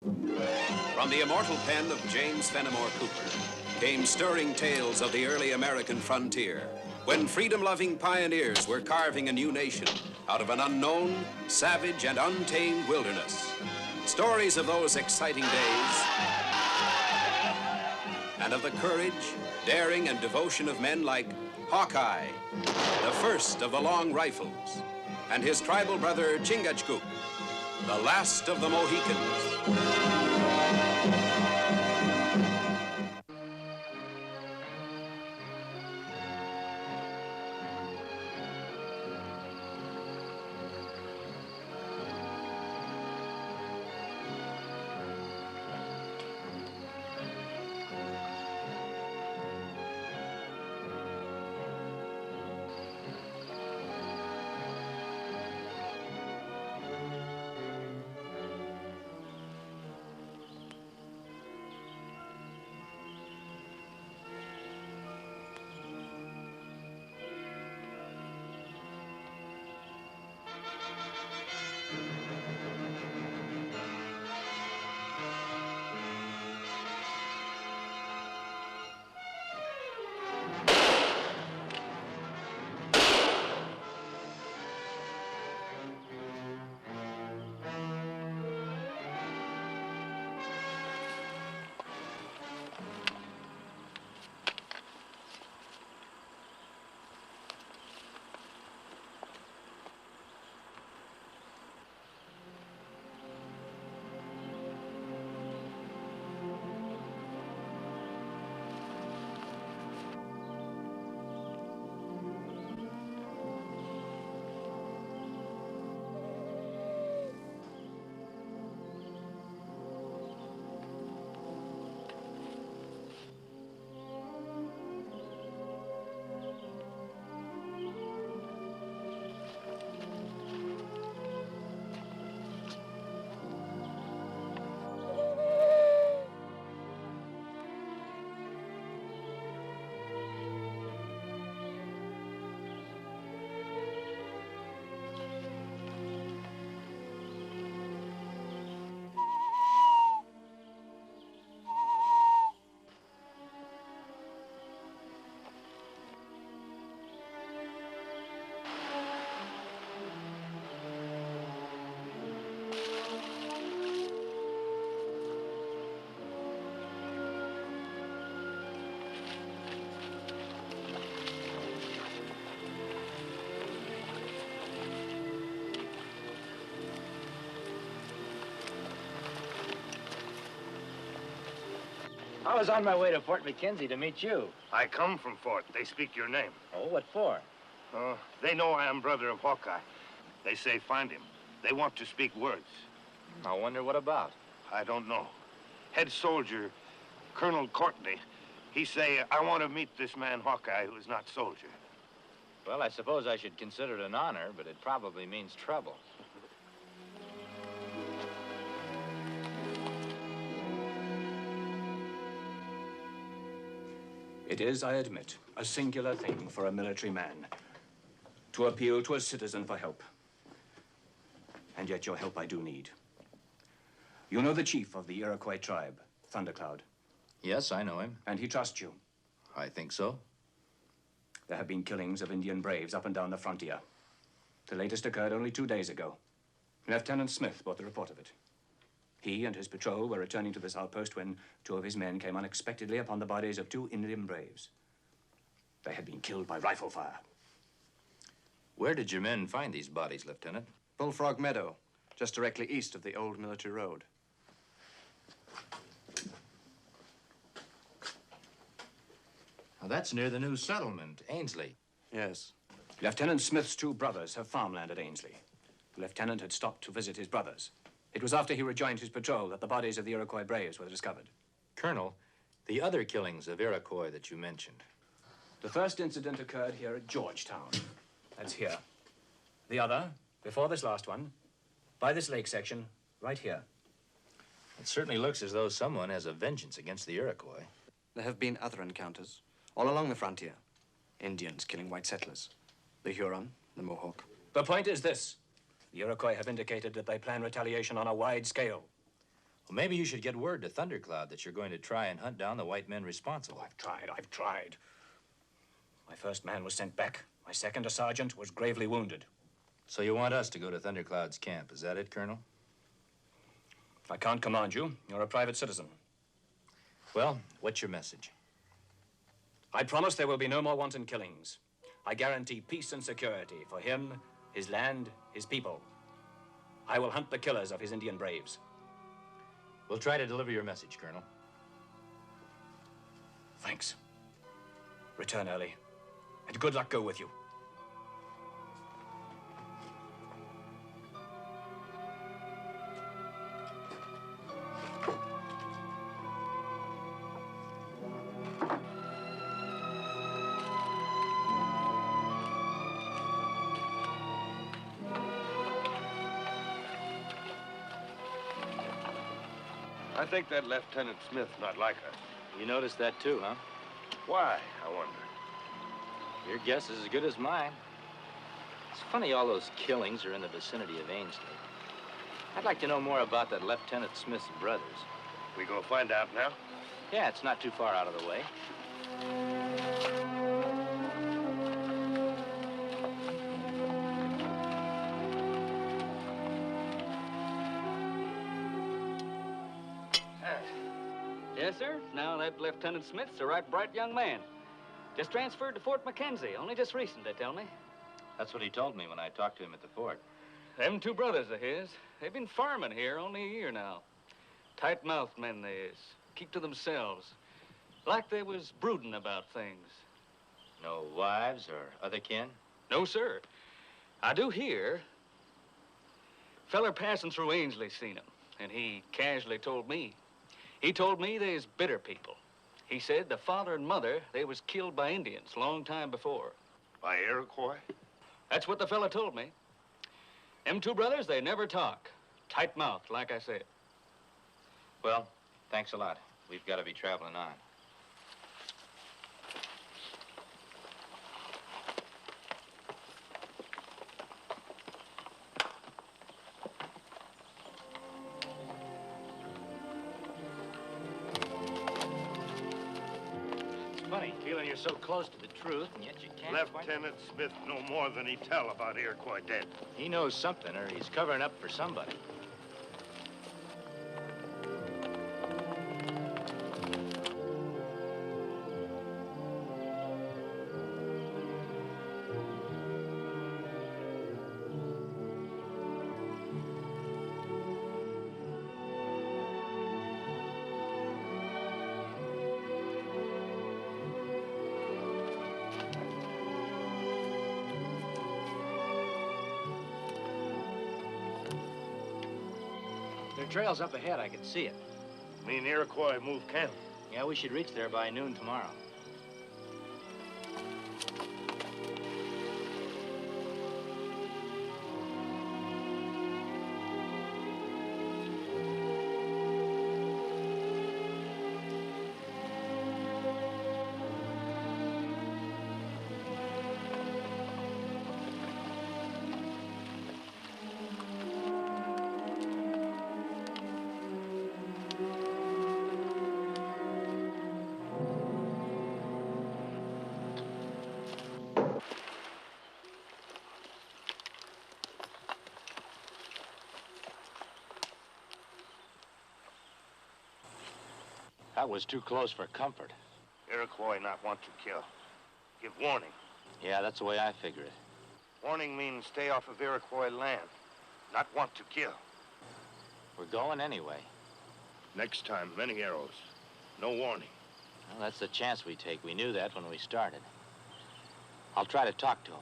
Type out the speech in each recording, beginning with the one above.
From the immortal pen of James Fenimore Cooper came stirring tales of the early American frontier, when freedom-loving pioneers were carving a new nation out of an unknown, savage, and untamed wilderness. Stories of those exciting days and of the courage, daring, and devotion of men like Hawkeye, the first of the long rifles, and his tribal brother Chingachgook, the last of the Mohicans. I was on my way to Fort McKenzie to meet you. I come from Fort. They speak your name. Oh, what for? They know I am brother of Hawkeye. They say find him. They want to speak words. I wonder what about. I don't know. Head soldier, Colonel Courtney, he say, I want to meet this man Hawkeye who is not soldier. Well, I suppose I should consider it an honor, but it probably means trouble. It is, I admit, a singular thing for a military man to appeal to a citizen for help. And yet your help I do need. You know the chief of the Iroquois tribe, Thundercloud. Yes, I know him. And he trusts you. I think so. There have been killings of Indian braves up and down the frontier. The latest occurred only 2 days ago. Lieutenant Smith brought the report of it. He and his patrol were returning to this outpost when 2 of his men came unexpectedly upon the bodies of 2 Indian braves. They had been killed by rifle fire. Where did your men find these bodies, Lieutenant? Bullfrog Meadow, just directly east of the old military road. Now, that's near the new settlement, Ainsley. Yes. Lieutenant Smith's 2 brothers have farmland at Ainsley. The lieutenant had stopped to visit his brothers. It was after he rejoined his patrol that the bodies of the Iroquois braves were discovered. Colonel, the other killings of Iroquois that you mentioned. The first incident occurred here at Georgetown. That's here. The other, before this last one, by this lake section, right here. It certainly looks as though someone has a vengeance against the Iroquois. There have been other encounters, all along the frontier. Indians killing white settlers. The Huron, the Mohawk. The point is this. The Iroquois have indicated that they plan retaliation on a wide scale. Well, maybe you should get word to Thundercloud that you're going to try and hunt down the white men responsible. Oh, I've tried. My first man was sent back. My second, a sergeant, was gravely wounded. So you want us to go to Thundercloud's camp, is that it, Colonel? I can't command you. You're a private citizen. Well, what's your message? I promise there will be no more wanton killings. I guarantee peace and security for him, his land, his people. I will hunt the killers of his Indian braves. We'll try to deliver your message, Colonel. Thanks. Return early, and good luck go with you. I think that Lieutenant Smith not like us. You noticed that too, huh? Why, I wonder? Your guess is as good as mine. It's funny all those killings are in the vicinity of Ainsley. I'd like to know more about that Lieutenant Smith's brothers. We go find out now? Yeah, it's not too far out of the way. Yes, sir. Now that Lieutenant Smith's a right bright young man. Just transferred to Fort McKenzie, only just recent, they tell me. That's what he told me when I talked to him at the fort. Them two brothers of his, they've been farming here only a year now. Tight-mouthed men they is. Keep to themselves. Like they was brooding about things. No wives or other kin? No, sir. I do hear. Feller passing through Ainsley seen him, and he casually told me. He told me they's bitter people. He said the father and mother, they was killed by Indians long time before. By Iroquois? That's what the fella told me. Them two brothers, they never talk. Tight-mouthed, like I said. Well, thanks a lot. We've got to be traveling on. Funny, feeling you're so close to the truth, and yet you can't Lieutenant Smith know more than he tell about Iroquois dead. He knows something, or he's covering up for somebody. Their trail's up ahead. I can see it. Mean Iroquois move camp. Yeah, we should reach there by noon tomorrow. That was too close for comfort. Iroquois not want to kill. Give warning. Yeah, that's the way I figure it. Warning means stay off of Iroquois land. Not want to kill. We're going anyway. Next time, many arrows. No warning. Well, that's the chance we take. We knew that when we started. I'll try to talk to him.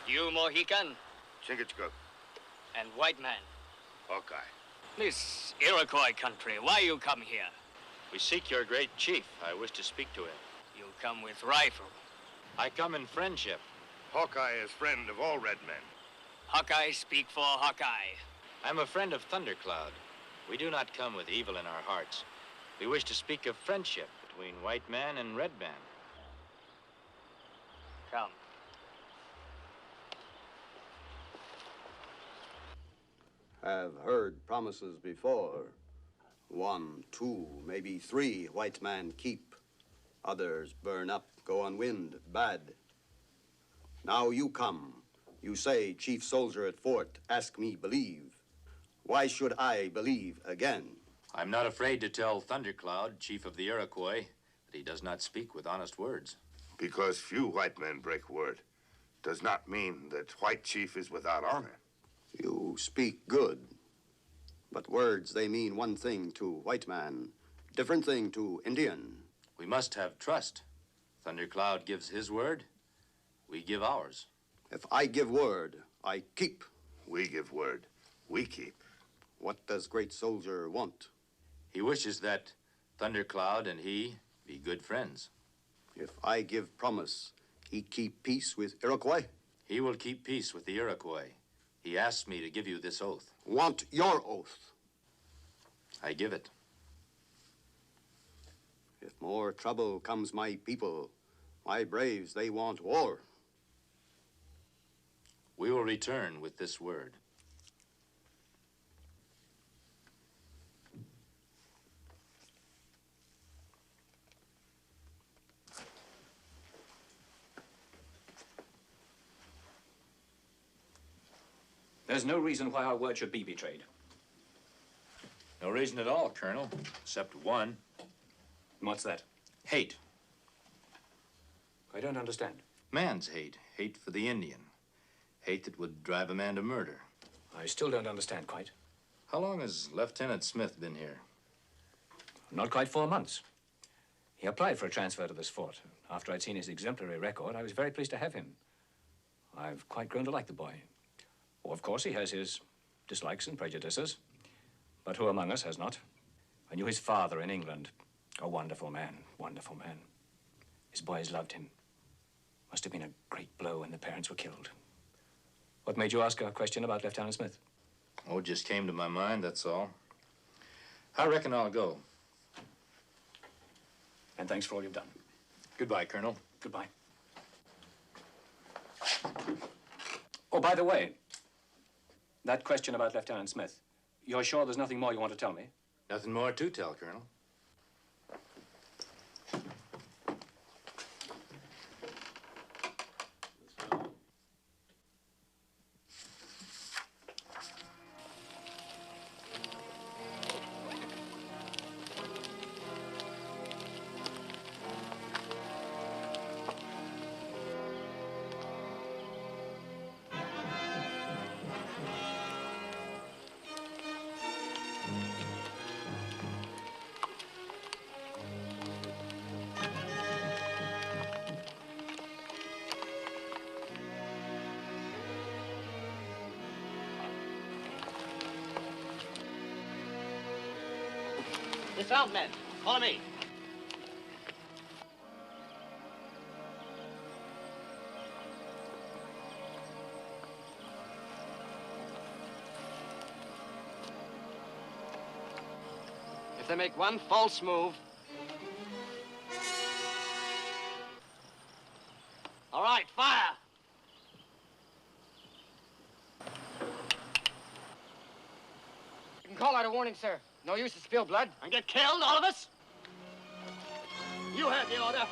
You Mohican? Chingachgook. And white man. Hawkeye. This Iroquois country, why you come here? We seek your great chief. I wish to speak to him. You come with rifle. I come in friendship. Hawkeye is friend of all red men. Hawkeye speak for Hawkeye. I'm a friend of Thundercloud. We do not come with evil in our hearts. We wish to speak of friendship between white man and red man. Come. Have heard promises before. 1, 2, maybe 3 white man keep. Others burn up, go on wind, bad. Now you come. You say, chief soldier at fort, ask me believe. Why should I believe again? I'm not afraid to tell Thundercloud, chief of the Iroquois, that he does not speak with honest words. Because few white men break word does not mean that white chief is without honor. You speak good. But words, they mean one thing to white man, different thing to Indian. We must have trust. Thundercloud gives his word, we give ours. If I give word, I keep. We give word, we keep. What does great soldier want? He wishes that Thundercloud and he be good friends. If I give promise, he keep peace with Iroquois? He will keep peace with the Iroquois. He asked me to give you this oath. Want your oath. I give it. If more trouble comes my people, my braves, they want war. We will return with this word. There's no reason why our word should be betrayed. No reason at all, Colonel, except one. What's that? Hate. I don't understand. Man's hate. Hate for the Indian. Hate that would drive a man to murder. I still don't understand quite. How long has Lieutenant Smith been here? Not quite 4 months. He applied for a transfer to this fort. After I'd seen his exemplary record, I was very pleased to have him. I've quite grown to like the boy. Oh, of course, he has his dislikes and prejudices. But who among us has not? I knew his father in England. A wonderful man, wonderful man. His boys loved him. Must have been a great blow when the parents were killed. What made you ask a question about Lieutenant Smith? Oh, it just came to my mind, that's all. I reckon I'll go. And thanks for all you've done. Goodbye, Colonel. Goodbye. Oh, by the way, that question about Lieutenant Smith, you're sure there's nothing more you want to tell me? Nothing more to tell, Colonel. Dismount, men. Follow me. If they make one false move... All right, fire! You can call out a warning, sir. No use to spill blood. And get killed, all of us? You had the order.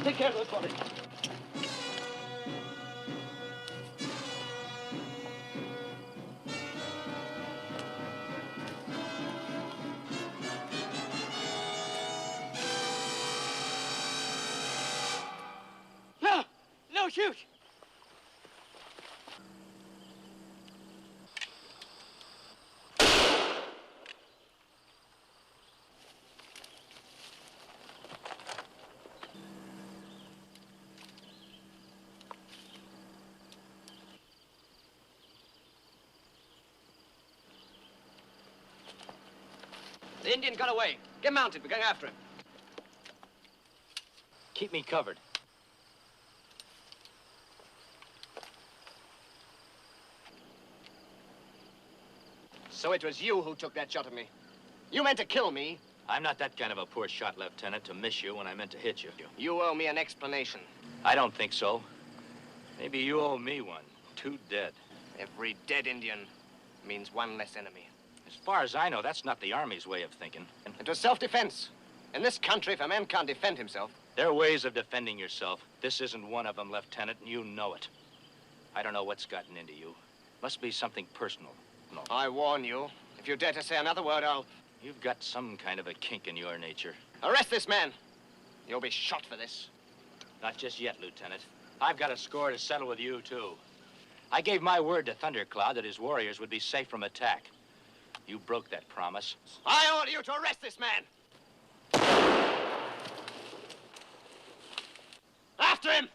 Take care of those bodies. No! No, shoot! The Indian got away. Get mounted. We're going after him. Keep me covered. So it was you who took that shot at me. You meant to kill me. I'm not that kind of a poor shot, Lieutenant, to miss you when I meant to hit you. You owe me an explanation. I don't think so. Maybe you owe me one. 2 dead. Every dead Indian means one less enemy. As far as I know, that's not the Army's way of thinking. It was self-defense. In this country, if a man can't defend himself... There are ways of defending yourself. This isn't one of them, Lieutenant, and you know it. I don't know what's gotten into you. Must be something personal. No. I warn you. If you dare to say another word, I'll... You've got some kind of a kink in your nature. Arrest this man. You'll be shot for this. Not just yet, Lieutenant. I've got a score to settle with you, too. I gave my word to Thundercloud that his warriors would be safe from attack. You broke that promise. I order you to arrest this man. After him!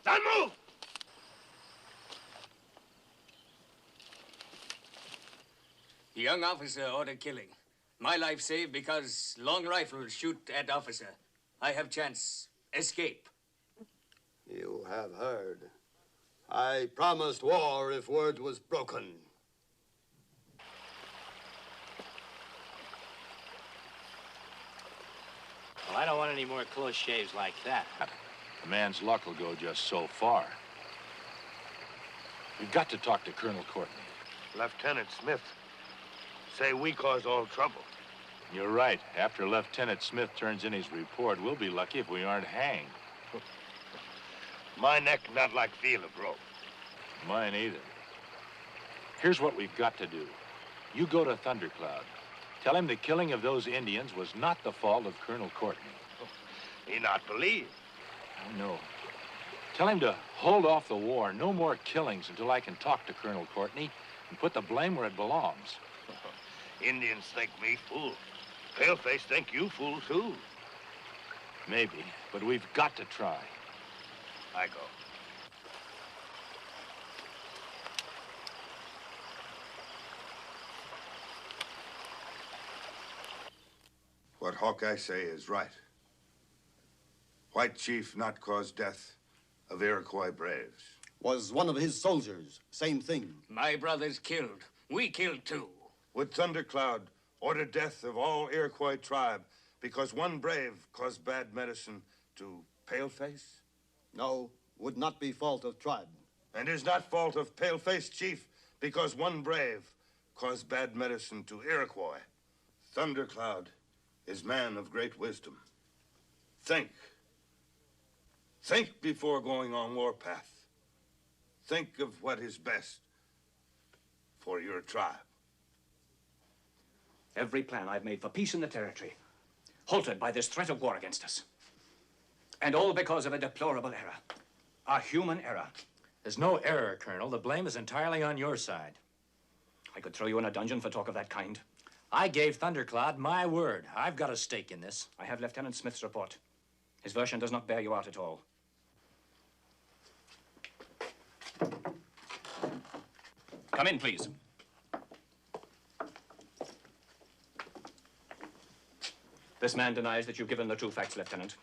Don't move! The young officer ordered killing. My life saved because long rifle shoot at officer. I have chance. Escape. You have heard. I promised war if word was broken. Well, I don't want any more close shaves like that. A man's luck will go just so far. We've got to talk to Colonel Courtney. Lieutenant Smith say we caused all trouble. You're right. After Lieutenant Smith turns in his report, we'll be lucky if we aren't hanged. My neck not like feel of rope. Mine either. Here's what we've got to do. You go to Thundercloud. Tell him the killing of those Indians was not the fault of Colonel Courtney. He not believe. I know. Tell him to hold off the war. No more killings until I can talk to Colonel Courtney and put the blame where it belongs. Indians think me fool. Paleface think you fool, too. Maybe, but we've got to try. I go. What Hawkeye say is right. White chief not cause death of Iroquois braves. Was one of his soldiers. Same thing. My brother's killed. We killed too. Would Thundercloud order death of all Iroquois tribe because one brave caused bad medicine to Paleface? No, would not be fault of tribe. And is not fault of Paleface chief because one brave caused bad medicine to Iroquois. Thundercloud is man of great wisdom. Think. Think before going on warpath. Think of what is best for your tribe. Every plan I've made for peace in the territory, halted by this threat of war against us. And all because of a deplorable error. A human error. There's no error, Colonel. The blame is entirely on your side. I could throw you in a dungeon for talk of that kind. I gave Thundercloud my word. I've got a stake in this. I have Lieutenant Smith's report. His version does not bear you out at all. Come in, please. This man denies that you've given the true facts, Lieutenant.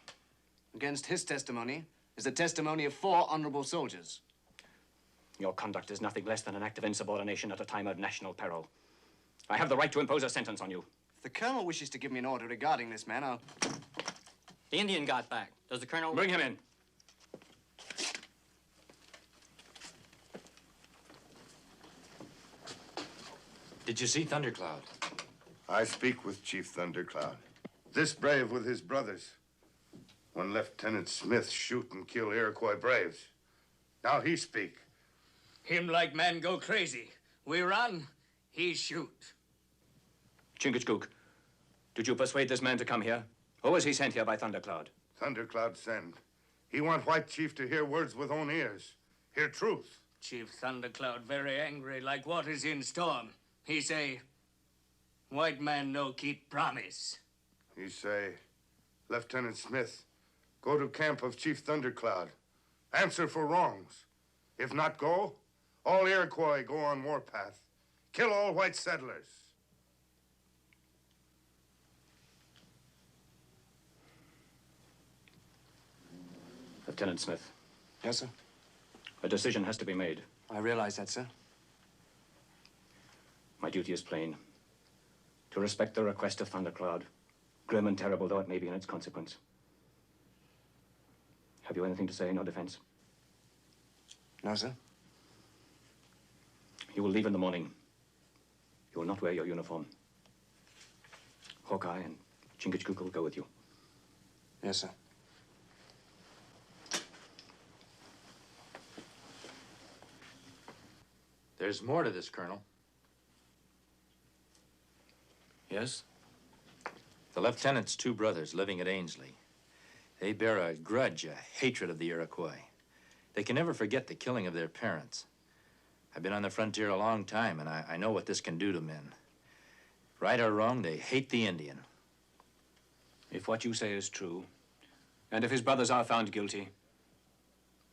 Against his testimony is the testimony of 4 honorable soldiers. Your conduct is nothing less than an act of insubordination at a time of national peril. I have the right to impose a sentence on you. If the colonel wishes to give me an order regarding this man, I'll... The Indian got back. Does the colonel... Bring him in. Did you see Thundercloud? I speak with Chief Thundercloud. This brave with his brothers. When Lieutenant Smith shoot and kill Iroquois braves. Now he speak. Him like man go crazy. We run, he shoot. Chingachgook, did you persuade this man to come here? Or was he sent here by Thundercloud? Thundercloud send. He want White Chief to hear words with own ears. Hear truth. Chief Thundercloud very angry like waters in storm. He say, white man no keep promise. He say, Lieutenant Smith, go to camp of Chief Thundercloud. Answer for wrongs. If not go, all Iroquois go on warpath. Kill all white settlers. Lieutenant Smith. Yes, sir? A decision has to be made. I realize that, sir. My duty is plain. To respect the request of Thundercloud, grim and terrible though it may be in its consequence. Have you anything to say in your defense? No, sir. You will leave in the morning. You will not wear your uniform. Hawkeye and Chingachgook will go with you. Yes, sir. There's more to this, Colonel. Yes? The lieutenant's two brothers living at Ainsley. They bear a grudge, a hatred of the Iroquois. They can never forget the killing of their parents. I've been on the frontier a long time, and I know what this can do to men. Right or wrong, they hate the Indian. If what you say is true, and if his brothers are found guilty,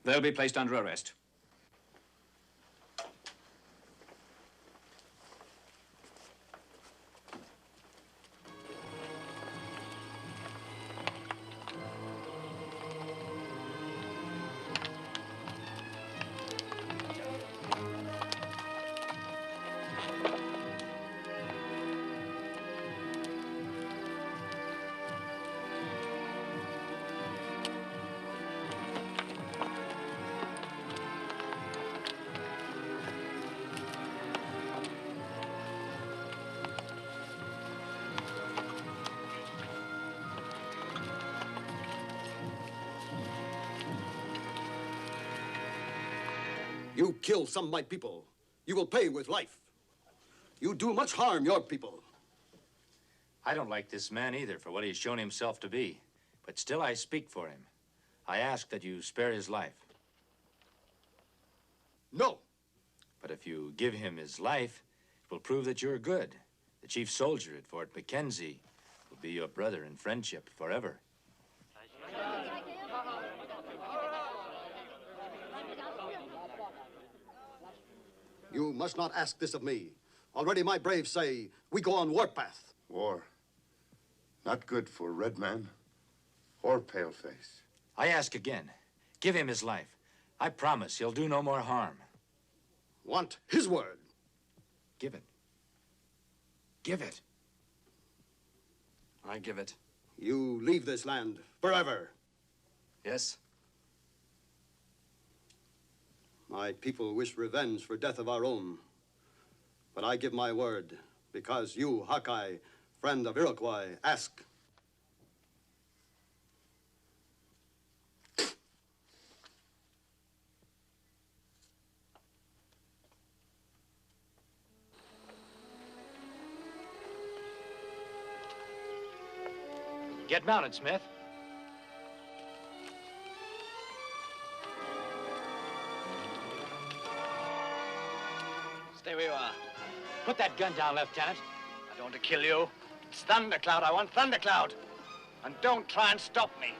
they'll be placed under arrest. You kill some of my people, you will pay with life. You do much harm your people. I don't like this man either for what he's shown himself to be. But still I speak for him. I ask that you spare his life. No. But if you give him his life, it will prove that you're good. The chief soldier at Fort Mackenzie will be your brother in friendship forever. You must not ask this of me. Already my braves say we go on warpath. War. Not good for red man or paleface. I ask again. Give him his life. I promise he'll do no more harm. Want his word. Give it. Give it. I give it. You leave this land forever. Yes? My people wish revenge for death of our own. But I give my word, because you, Hawkeye, friend of Iroquois, ask. Get mounted, Smith. Stay where you are. Put that gun down, Lieutenant. I don't want to kill you. It's Thundercloud. I want Thundercloud. And don't try and stop me.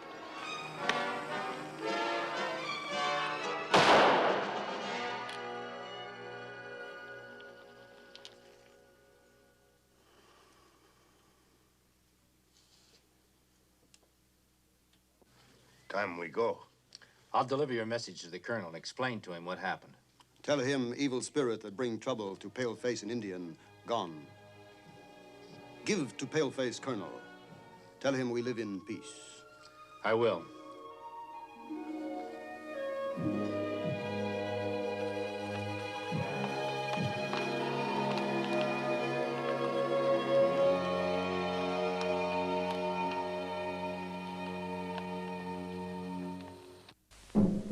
Time we go. I'll deliver your message to the colonel and explain to him what happened. Tell him evil spirit that bring trouble to Paleface and Indian, gone. Give to Paleface Colonel. Tell him we live in peace. I will.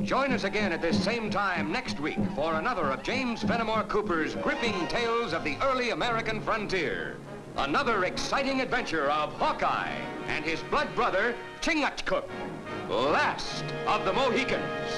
Join us again at this same time next week for another of James Fenimore Cooper's gripping tales of the early American frontier. Another exciting adventure of Hawkeye and his blood brother, Chingachgook, last of the Mohicans.